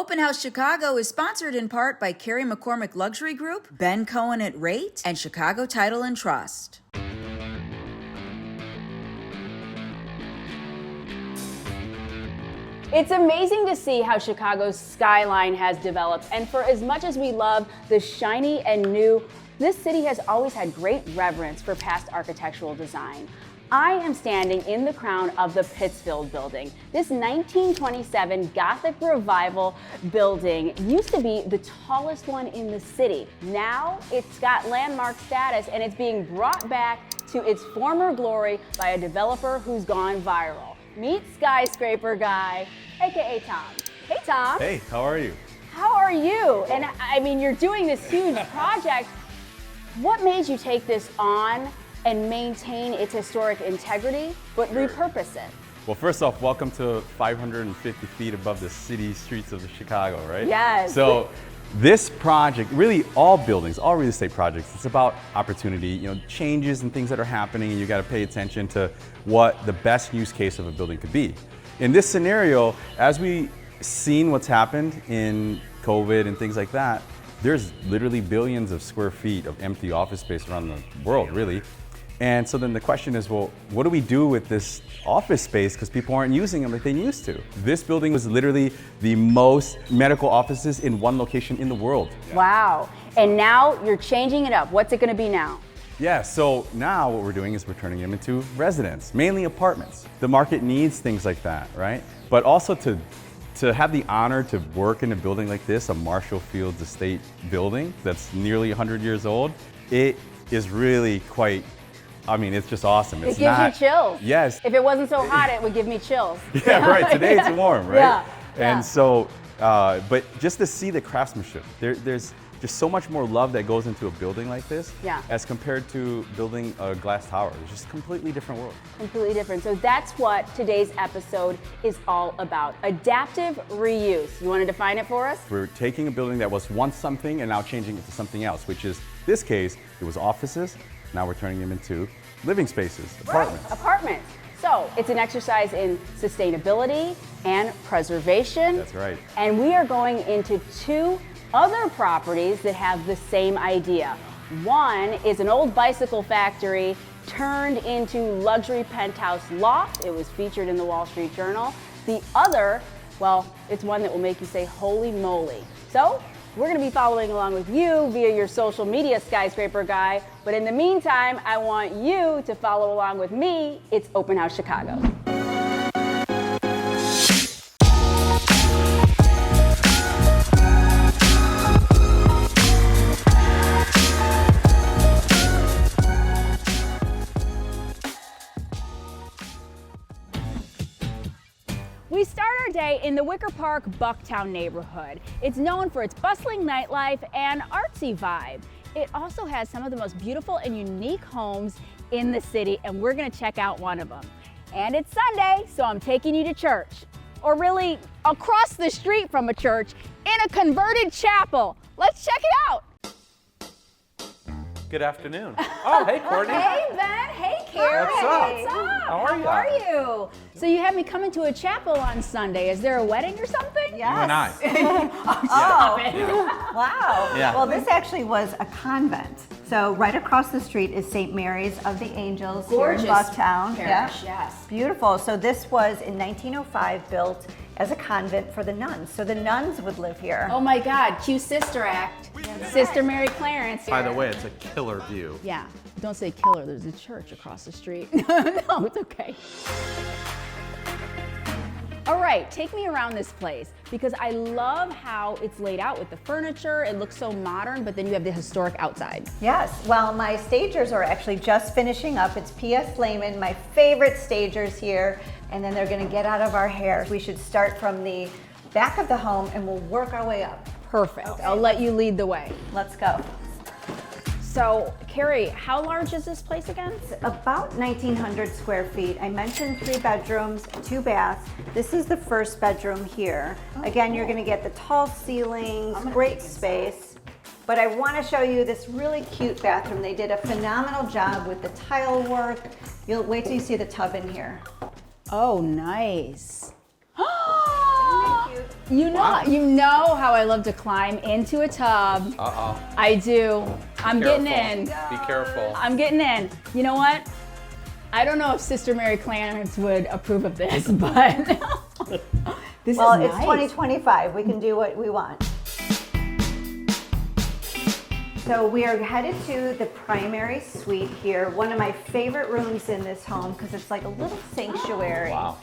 OpenHouse Chicago is sponsored in part by Carrie McCormick Luxury Group, Ben Cohen at Rate, and Chicago Title and Trust. It's amazing to see how Chicago's skyline has developed, and for as much as we love the shiny and new, this city has always had great reverence for past architectural design. I am standing in the crown of the Pittsfield Building. This 1927 Gothic Revival building used to be the tallest one in the city. Now it's got landmark status and it's being brought back to its former glory by a developer who's gone viral. Meet Skyscraper guy, AKA Tom. Hey Tom. Hey, how are you? How are you? And I mean, you're doing this huge project. What made you take this on and maintain its historic integrity, but repurpose it? Well, first off, welcome to 550 feet above the city streets of Chicago, right? Yes. So this project, really all buildings, all real estate projects, it's about opportunity, changes and things that are happening, and you got to pay attention to what the best use case of a building could be. In this scenario, as we seen what's happened in COVID and things like that, there's literally billions of square feet of empty office space around the world, really. And so then the question is, well, what do we do with this office space because people aren't using them like they used to? This building was literally the most medical offices in one location in the world. Wow. And now you're changing it up. What's it going to be now? Yeah, so now what we're doing is we're turning them into residents, mainly apartments. The market needs things like that, right? But also to have the honor to work in a building like this, a Marshall Fields Estate building that's nearly 100 years old, it is really quite, it's just awesome. It gives you chills. Yes. If it wasn't so hot, it would give me chills. Yeah, right. Today it's warm, right? Yeah. And so, but just to see the craftsmanship, there's just so much more love that goes into a building like this as compared to building a glass tower. It's just a completely different world. Completely different. So that's what today's episode is all about. Adaptive reuse. You want to define it for us? We're taking a building that was once something and now changing it to something else, which is, this case, it was offices. Now we're turning them into living spaces, apartments. Right, apartments. So it's an exercise in sustainability and preservation. That's right. And we are going into two other properties that have the same idea. One is an old bicycle factory turned into luxury penthouse loft. It was featured in the Wall Street Journal. The other, well, it's one that will make you say, holy moly. So we're going to be following along with you via your social media, Skyscraper guy. But in the meantime, I want you to follow along with me. It's OpenHouse Chicago. We start our day in the Wicker Park, Bucktown neighborhood. It's known for its bustling nightlife and artsy vibe. It also has some of the most beautiful and unique homes in the city, and we're gonna check out one of them. And it's Sunday, so I'm taking you to church. Or really, across the street from a church in a converted chapel. Let's check it out. Good afternoon. Oh, hey, Courtney. Hey, Ben. Hey, Carrie. What's up? What's up? How are you? How are you? So you had me come into a chapel on Sunday. Is there a wedding or something? You and I. Stop it. Wow. Yeah. Well, this actually was a convent. So right across the street is St. Mary's of the Angels here in Bucktown. Parish, yes. Beautiful. So this was in 1905 built as a convent for the nuns. So the nuns would live here. Oh my God, cue Sister Act. Sister Mary Clarence. By the way, it's a killer view. Yeah, don't say killer, there's a church across the street. No, it's okay. All right, take me around this place because I love how it's laid out with the furniture. It looks so modern, but then you have the historic outside. Yes, well, my stagers are actually just finishing up. It's P.S. Lehman, my favorite stagers here, and then they're gonna get out of our hair. We should start from the back of the home and we'll work our way up. Perfect, Okay. I'll let you lead the way. Let's go. So, Carrie, how large is this place again? It's about 1,900 square feet. I mentioned 3 bedrooms, 2 baths. This is the first bedroom here. Again, you're gonna get the tall ceilings, great space. But I wanna show you this really cute bathroom. They did a phenomenal job with the tile work. You'll wait till you see the tub in here. Oh, nice. Isn't that cute? You know how I love to climb into a tub. Uh-oh. I do. I'm getting in. Be careful. I'm getting in. You know what? I don't know if Sister Mary Clarence would approve of this, but this Well, is it's nice. 2025. We can do what we want. So we are headed to the primary suite here. One of my favorite rooms in this home because it's like a little sanctuary. Wow.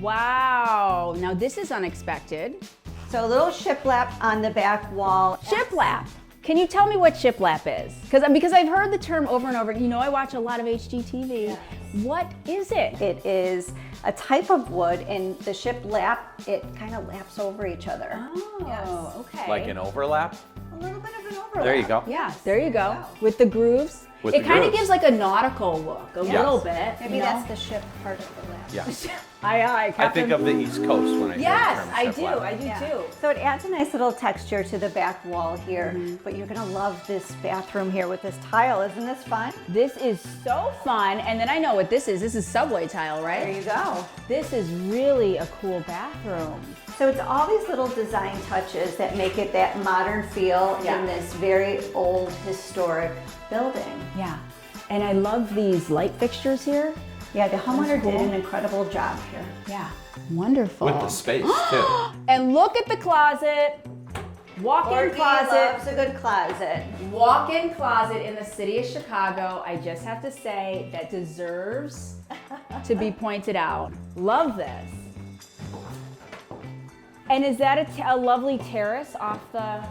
Wow. Now this is unexpected. So a little shiplap on the back wall. Shiplap. Can you tell me what shiplap is? Because I've heard the term over and over. You know, I watch a lot of HGTV. Yes. What is it? It is a type of wood, and the shiplap, it kind of laps over each other. Oh, Yes. okay. Like an overlap? A little bit of an overlap. There you go. Yeah, there you go. With the grooves. With it the kind of grooves. gives like a nautical look, a Yes. little bit. Maybe you know? that's the ship part of the lap. Yes. Aye, I think of the East Coast when I hear Yes, the term I shiplap. do Yeah. too. So it adds a nice little texture to the back wall here, but you're gonna love this bathroom here with this tile. Isn't this fun? This is so fun. And then I know what this is. This is subway tile, right? There you go. This is really a cool bathroom. So it's all these little design touches that make it that modern feel Yeah. in this very old historic building. Yeah. And I love these light fixtures here. Yeah, the homeowner cool. did an incredible job here. Yeah. Wonderful. With the space, too. And look at the closet. Walk-in Courtney closet. loves a good closet. Walk-in closet in the city of Chicago. I just have to say that deserves to be pointed out. Love this. And is that a lovely terrace off the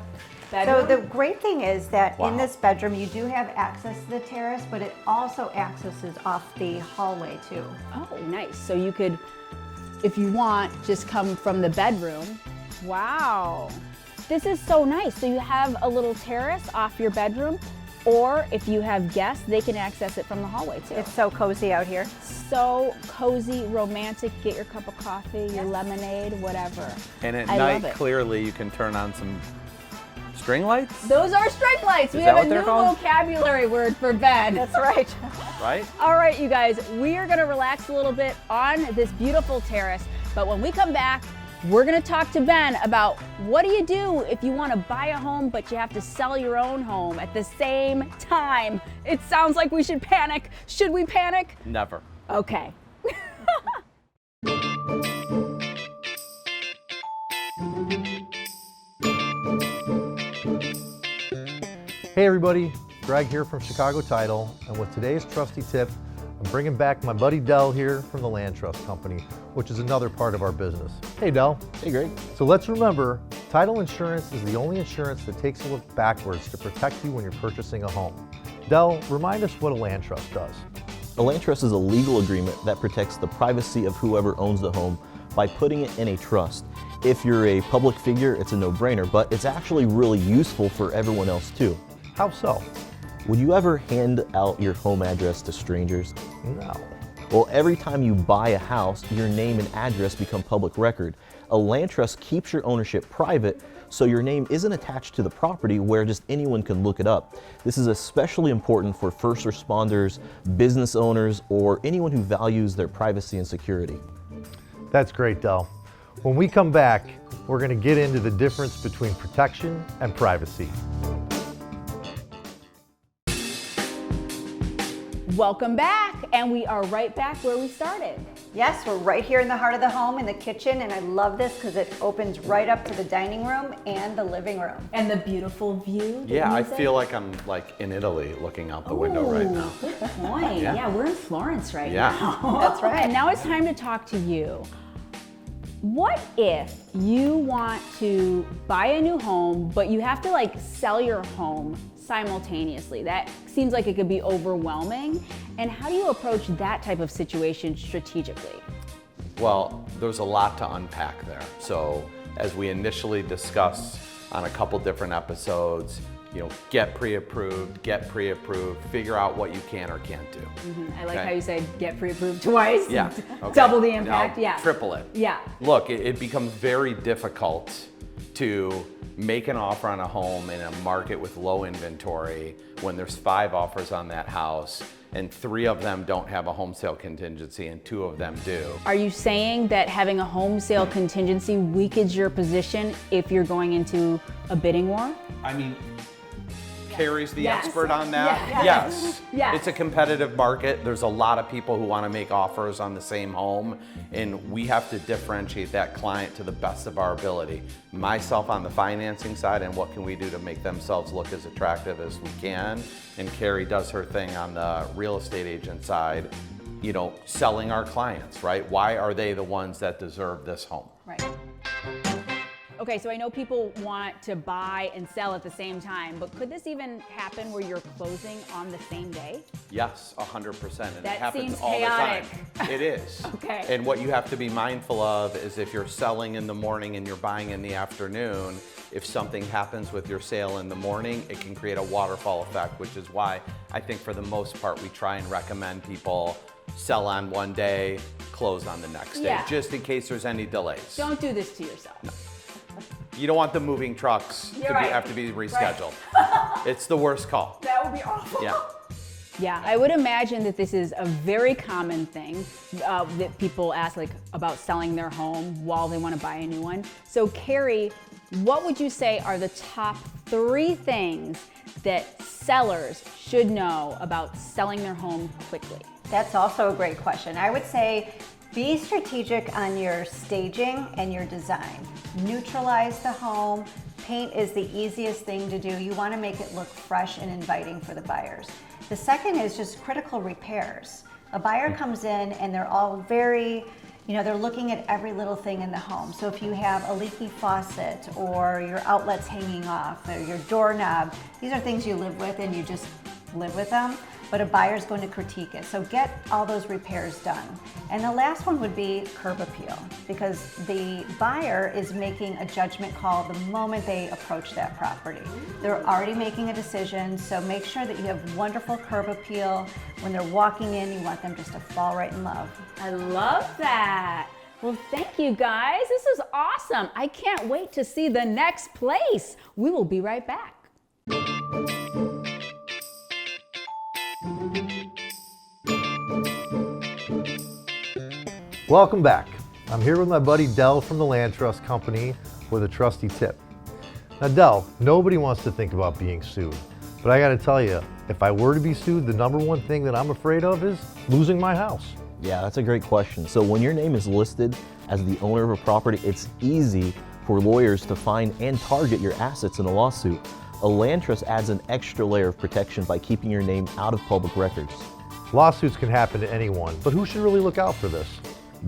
bedroom? So the great thing is that Wow. in this bedroom, you do have access to the terrace, but it also accesses off the hallway too. Oh, nice. So you could, if you want, just come from the bedroom. Wow. This is so nice. So you have a little terrace off your bedroom, or if you have guests, they can access it from the hallway too. It's so cozy out here. So cozy, romantic. Get your cup of coffee, your lemonade, whatever. And at I love night, it. clearly, you can turn on some string lights, Those are string lights. We Is have that a what they're new called? vocabulary word for bed. That's right. right? All right, you guys, we are gonna relax a little bit on this beautiful terrace, but when we come back, we're gonna talk to Ben about what do you do if you wanna buy a home, but you have to sell your own home at the same time. It sounds like we should panic. Should we panic? Never. Okay. Hey everybody, Greg here from Chicago Title, and with today's trusty tip, I'm bringing back my buddy Dell here from the Land Trust Company, which is another part of our business. Hey Dell. Hey Greg. So let's remember, title insurance is the only insurance that takes a look backwards to protect you when you're purchasing a home. Dell, remind us what a land trust does. A land trust is a legal agreement that protects the privacy of whoever owns the home by putting it in a trust. If you're a public figure, it's a no-brainer, but it's actually really useful for everyone else too. How so? Would you ever hand out your home address to strangers? No. Well, every time you buy a house, your name and address become public record. A land trust keeps your ownership private, so your name isn't attached to the property where just anyone can look it up. This is especially important for first responders, business owners, or anyone who values their privacy and security. That's great, Dell. When we come back, we're going to get into the difference between protection and privacy. Welcome back, and we are right back where we started. Yes, we're right here in the heart of the home in the kitchen, and I love this because it opens right up to the dining room and the living room. And the beautiful view. the Yeah, I music. feel like I'm like in Italy looking out the window right now. Good point. Yeah. Yeah, we're in Florence right Yeah. now. That's right. And now it's time to talk to you. What if you want to buy a new home, but you have to like sell your home simultaneously? That seems like it could be overwhelming. And how do you approach that type of situation strategically? Well, there's a lot to unpack there. So as we initially discussed on a couple different episodes, get pre-approved, figure out what you can or can't do. I like Okay. how you said get pre-approved twice. Yeah. Okay. Double the impact. Now, Yeah. Triple it. Yeah. Look, it becomes very difficult to make an offer on a home in a market with low inventory when there's 5 offers on that house and 3 of them don't have a home sale contingency and 2 of them do. Are you saying that having a home sale contingency weakens your position if you're going into a bidding war? I mean, Carrie's the Yes. expert on that. Yes. Yes. It's a competitive market. There's a lot of people who want to make offers on the same home, and we have to differentiate that client to the best of our ability. Myself on the financing side, and what can we do to make themselves look as attractive as we can, and Carrie does her thing on the real estate agent side, you know, selling our clients, right? Why are they the ones that deserve this home? Right. Okay, so I know people want to buy and sell at the same time, but could this even happen where you're closing on the same day? Yes, 100%, and That it happens seems all chaotic. the time. It is. Okay. And what you have to be mindful of is if you're selling in the morning and you're buying in the afternoon, if something happens with your sale in the morning, it can create a waterfall effect, which is why I think for the most part we try and recommend people sell on one day, close on the next day, Yeah. just in case there's any delays. Don't do this to yourself. You don't want the moving trucks You're to right. have to be rescheduled. It's the worst call. That would be awful. Yeah. Yeah, I would imagine that this is a very common thing that people ask like about selling their home while they want to buy a new one. So Carrie, what would you say are the top 3 things that sellers should know about selling their home quickly? That's also a great question. I would say be strategic on your staging and your design. Neutralize the home. Paint is the easiest thing to do. You want to make it look fresh and inviting for the buyers. The second is just critical repairs. A buyer comes in and they're all very, they're looking at every little thing in the home. So if you have a leaky faucet or your outlets hanging off or your doorknob, these are things you live with and you just live with them. But a buyer's going to critique it. So get all those repairs done. And the last one would be curb appeal, because the buyer is making a judgment call the moment they approach that property. They're already making a decision, so make sure that you have wonderful curb appeal. When they're walking in, you want them just to fall right in love. I love that. Well, thank you guys. This is awesome. I can't wait to see the next place. We will be right back. Welcome back. I'm here with my buddy Dell from the Land Trust Company with a trusty tip. Now Dell, nobody wants to think about being sued, but I gotta tell you, if I were to be sued, the number one thing that I'm afraid of is losing my house. Yeah, that's a great question. So when your name is listed as the owner of a property, it's easy for lawyers to find and target your assets in a lawsuit. A land trust adds an extra layer of protection by keeping your name out of public records. Lawsuits can happen to anyone, but who should really look out for this?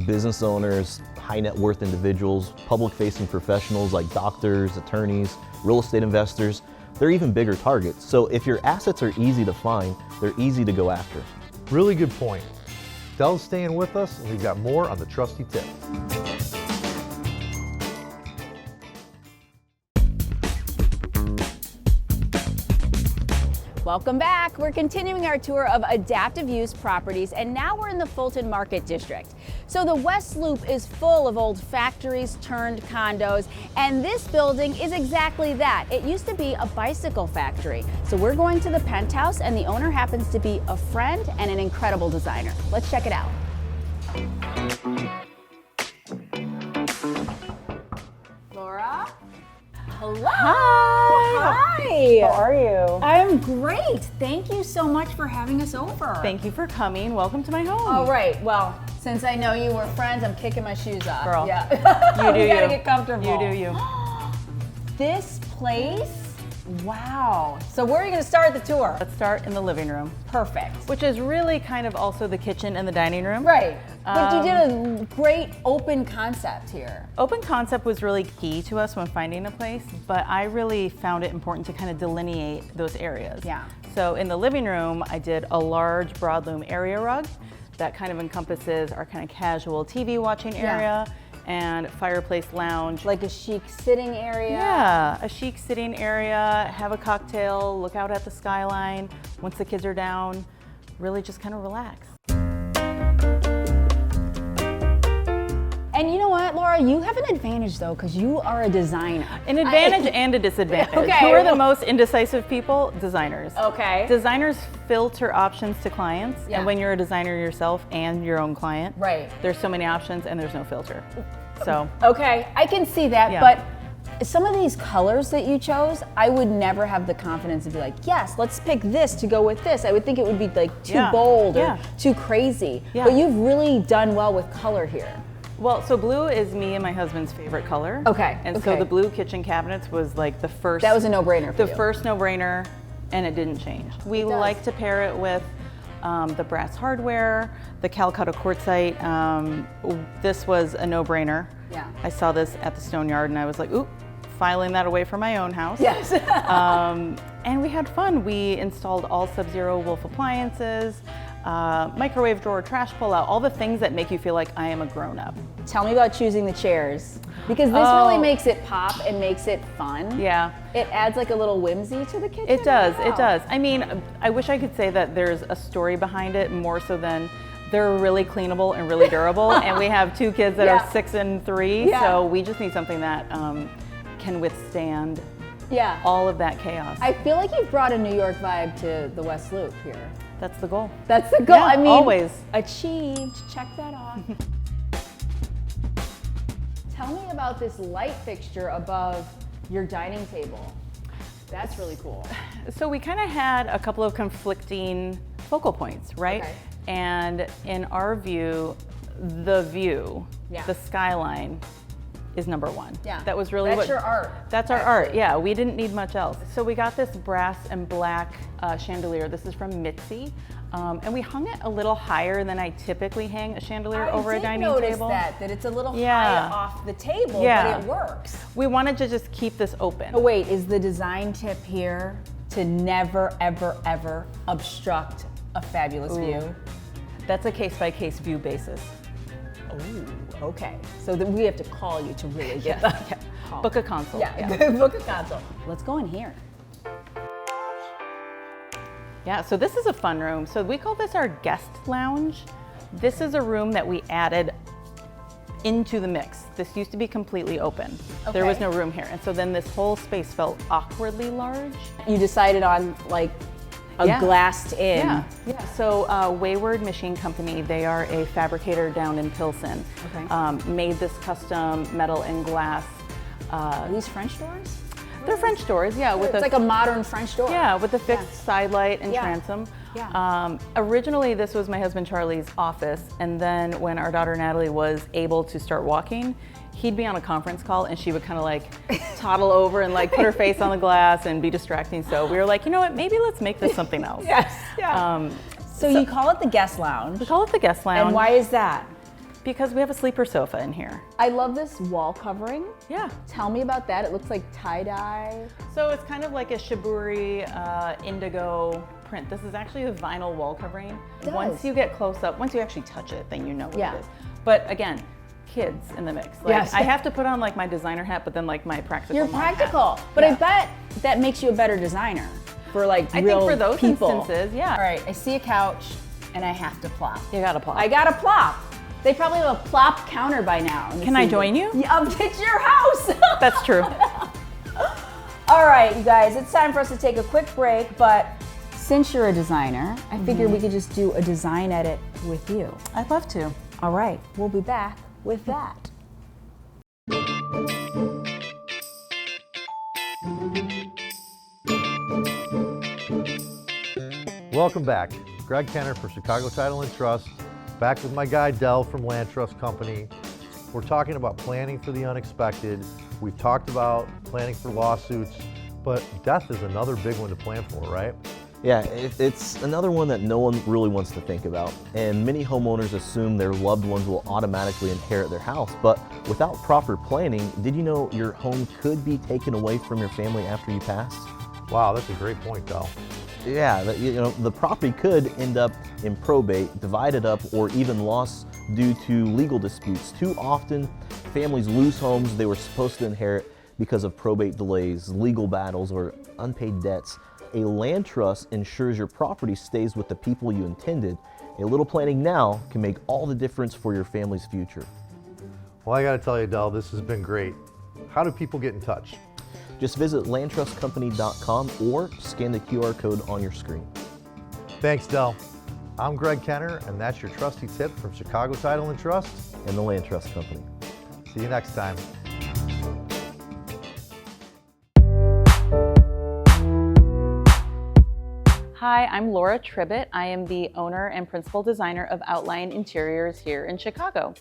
Business owners, high net worth individuals, public-facing professionals like doctors, attorneys, real estate investors, they're even bigger targets. So if your assets are easy to find, they're easy to go after. Really good point. Dell's staying with us, and we've got more on the trusty tip. Welcome back. We're continuing our tour of adaptive use properties, and now we're in the Fulton Market district. So the West Loop is full of old factories turned condos, and this building is exactly that. It used to be a bicycle factory. So we're going to the penthouse, and the owner happens to be a friend and an incredible designer. Let's check it out. Laura? Hello. Hi. How are you? I'm great. Thank you so much for having us over. Thank you for coming. Welcome to my home. All right. Well, since I know you were friends, I'm kicking my shoes off. Girl. Yeah. You do We gotta you. get comfortable. You do you. This place, wow. So where are you gonna start the tour? Let's start in the living room, Perfect. which is really kind of also the kitchen and the dining room. Right. But you did a great open concept here. Open concept was really key to us when finding a place, but I really found it important to kind of delineate those areas. Yeah. So in the living room, I did a large broadloom area rug that kind of encompasses our kind of casual TV watching area and fireplace lounge. Like a chic sitting area. Yeah, a chic sitting area, have a cocktail, look out at the skyline. Once the kids are down, really just kind of relax. And you know what, Laura? Laura, you have an advantage though, because you are a designer. An advantage and a disadvantage. Okay. Who are the most indecisive people? Designers. Okay. Designers filter options to clients, Yeah. and when you're a designer yourself and your own client, Right. there's so many options and there's no filter. So, Okay, I can see that, Yeah. but some of these colors that you chose, I would never have the confidence to be like, yes, let's pick this to go with this. I would think it would be like too Yeah. bold or Yeah. too crazy. Yeah. But you've really done well with color here. well, so blue is me and my husband's favorite color. Okay, And so okay. the blue kitchen cabinets was like the first. That was a no-brainer for The you. first no-brainer, and it didn't change. We It does. like to pair it with the brass hardware, the Calcutta quartzite. This was a no-brainer. Yeah. I saw this at the Stone Yard and I was like, oop, filing that away for my own house. Yes. And we had fun. We installed all Sub-Zero Wolf appliances, microwave drawer, trash pull-out, all the things that make you feel like I am a grown-up. Tell me about choosing the chairs, because this Oh. really makes it pop and makes it fun. Yeah. It adds like a little whimsy to the kitchen. It does, Wow. it does. I mean, I wish I could say that there's a story behind it more so than they're really cleanable and really durable. And we have two kids that Yeah. are 6 and 3, Yeah. so we just need something that can withstand Yeah. all of that chaos. I feel like you've brought a New York vibe to the West Loop here. That's the goal. That's the goal. Yeah, I mean, always. achieved. Check that off. Tell me about this light fixture above your dining table. That's really cool. So we kind of had a couple of conflicting focal points, right? Okay. And in our view, the view, Yeah. the skyline is number one. Yeah. That was really That's what your art, That's our actually. art. Yeah, we didn't need much else. So we got this brass and black chandelier. This is from Mitzi. And we hung it a little higher than I typically hang a chandelier over a dining I did table. notice that it's a little Yeah. high off the table, Yeah. but it works. We wanted to just keep this open. Oh wait, is the design tip here to never, ever, ever obstruct a fabulous view? That's a case-by-case view basis. Ooh, okay. So then we have to call you to really get that. Call. Book a consult. Yeah, book a consult. Let's go in here. Yeah, so this is a fun room. So we call this our guest lounge. This is a room that we added into the mix. This used to be completely open. There was Okay. no room here. And so then this whole space felt awkwardly large. You decided on like a Yeah. glassed in. Yeah. So Wayward Machine Company, they are a fabricator down in Pilsen. Okay. Made this custom metal and glass. Are these French doors? They're French doors, yeah. With It's like a modern French door. Yeah, with the fixed side light and Yeah. transom. Yeah. Originally, this was my husband Charlie's office, and then when our daughter Natalie was able to start walking, he'd be on a conference call and she would kind of like toddle over and like put her face on the glass and be distracting. So we were like, you know what, maybe let's make this something else. Yes. Yeah. So you call it the guest lounge. We call it the guest lounge. And why is that? Because we have a sleeper sofa in here. I love this wall covering. Yeah. Tell me about that. It looks like tie-dye. So it's kind of like a shiburi indigo print. This is actually a vinyl wall covering. does. Once you get close up, once you actually touch it, then you know what Yeah. it is. But again, kids in the mix. Like, Yes. I have to put on like my designer hat, but then like my practical You're mom hat. practical. But I Yeah. bet that makes you a better designer for like I real think for those people. instances, yeah. All right, I see a couch and I have to plop. You gotta plop. I got to plop. They probably have a plop counter by now. in the Can I season. join you? Yeah, it's your house. That's true. All right, you guys, it's time for us to take a quick break, but since you're a designer, I figured we could just do a design edit with you. I'd love to. All right, we'll be back with that. Welcome back. Greg Kenner for Chicago Title and Trust, back with my guy Del from Land Trust Company. We're talking about planning for the unexpected. We've talked about planning for lawsuits, but death is another big one to plan for, right? Yeah, it's another one that no one really wants to think about. And many homeowners assume their loved ones will automatically inherit their house. But without proper planning, did you know your home could be taken away from your family after you pass? Wow, that's a great point, Del. Yeah, the property could end up in probate, divided up, or even lost due to legal disputes. Too often, families lose homes they were supposed to inherit because of probate delays, legal battles, or unpaid debts. A land trust ensures your property stays with the people you intended. A little planning now can make all the difference for your family's future. Well, I gotta tell you, Del, this has been great. How do people get in touch? Just visit landtrustcompany.com or scan the QR code on your screen. Thanks, Del. I'm Greg Kenner, and that's your trusty tip from Chicago Title and Trust And the Land Trust Company. See you next time. Hi, I'm Laura Tribbett. I am the owner and principal designer of Outline Interiors here in Chicago.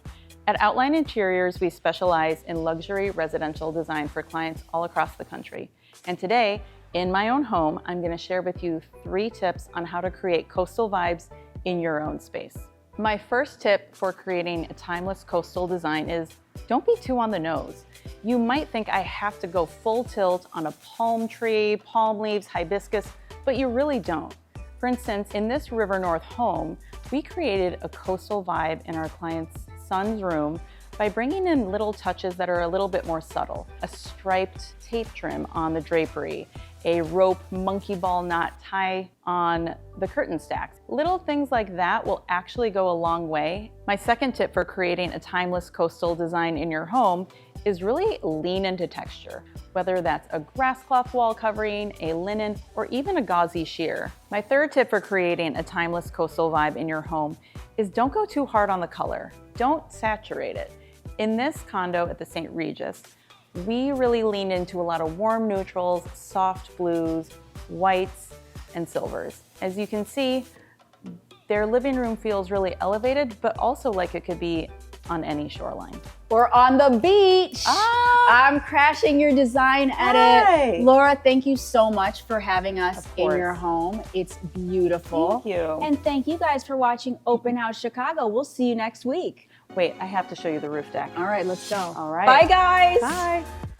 At Outline Interiors, we specialize in luxury residential design for clients all across the country. And today, in my own home, I'm going to share with you 3 tips on how to create coastal vibes in your own space. My first tip for creating a timeless coastal design is don't be too on the nose. You might think I have to go full tilt on a palm tree, palm leaves, hibiscus, but you really don't. For instance, in this River North home, we created a coastal vibe in our client's son's room by bringing in little touches that are a little bit more subtle. A striped tape trim on the drapery, a rope monkey ball knot tie on the curtain stacks. Little things like that will actually go a long way. My second tip for creating a timeless coastal design in your home is really lean into texture, whether that's a grass cloth wall covering, a linen, or even a gauzy sheer. My third tip for creating a timeless coastal vibe in your home is don't go too hard on the color. Don't saturate it. In this condo at the St. Regis, we really lean into a lot of warm neutrals, soft blues, whites, and silvers. As you can see, their living room feels really elevated, but also like it could be on any shoreline. We're on the beach. I'm crashing your design edit. Hi. Laura, thank you so much for having us Of in course. your home. It's beautiful. Thank you. And thank you guys for watching Open House Chicago. We'll see you next week. Wait, I have to show you the roof deck. All right, let's go. All right. Bye, guys. Bye.